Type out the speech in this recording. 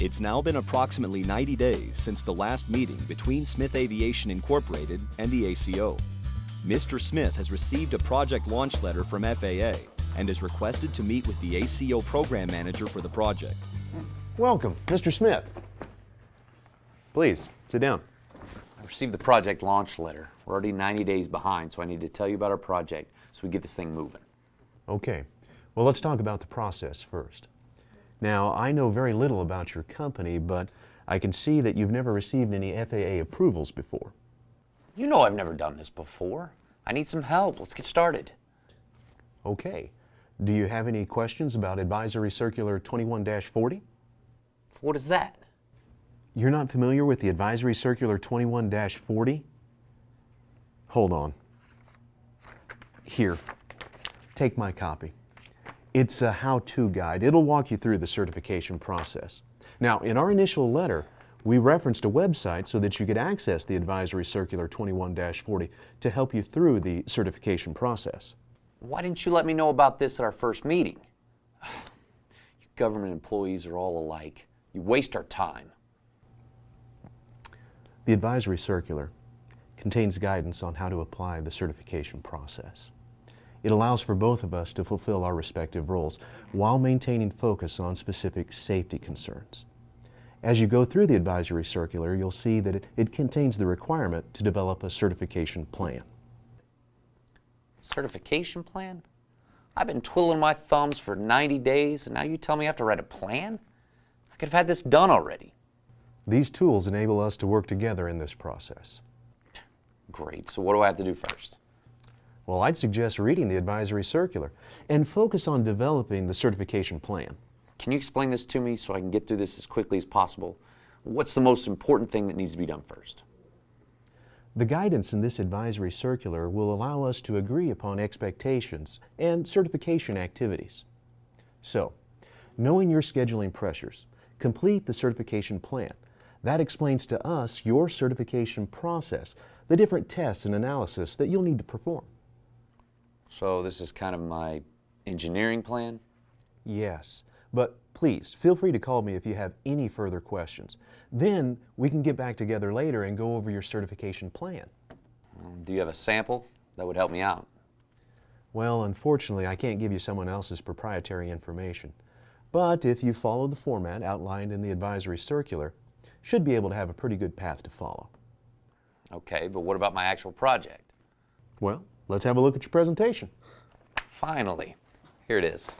It's now been approximately 90 days since the last meeting between Smith Aviation Incorporated and the ACO. Mr. Smith has received a project launch letter from FAA and is requested to meet with the ACO program manager for the project. Welcome, Mr. Smith. Please, sit down. I received the project launch letter. We're already 90 days behind, so I need to tell you about our project so we get this thing moving. Okay, well, let's talk about the process first. Now, I know very little about your company, but I can see that you've never received any FAA approvals before. You know I've never done this before. I need some help. Let's get started. Okay. Do you have any questions about Advisory Circular 21-40? What is that? You're not familiar with the Advisory Circular 21-40? Hold on. Here, take my copy. It's a how-to guide. It'll walk you through the certification process. Now, in our initial letter, we referenced a website so that you could access the Advisory Circular 21-40 to help you through the certification process. Why didn't you let me know about this at our first meeting? You government employees are all alike. You waste our time. The Advisory Circular contains guidance on how to apply the certification process. It allows for both of us to fulfill our respective roles while maintaining focus on specific safety concerns. As you go through the Advisory Circular, you'll see that it contains the requirement to develop a certification plan. Certification plan? I've been twiddling my thumbs for 90 days, and now you tell me I have to write a plan? I could have had this done already. These tools enable us to work together in this process. Great, so what do I have to do first? Well, I'd suggest reading the Advisory Circular and focus on developing the certification plan. Can you explain this to me so I can get through this as quickly as possible? What's the most important thing that needs to be done first? The guidance in this Advisory Circular will allow us to agree upon expectations and certification activities. So, knowing your scheduling pressures, complete the certification plan. That explains to us your certification process, the different tests and analysis that you'll need to perform. So this is kind of my engineering plan? Yes, but please feel free to call me if you have any further questions. Then we can get back together later and go over your certification plan. Do you have a sample that would help me out? Well, unfortunately, I can't give you someone else's proprietary information. But if you follow the format outlined in the Advisory Circular, should be able to have a pretty good path to follow. Okay, but what about my actual project? Well, let's have a look at your presentation. Finally, here it is.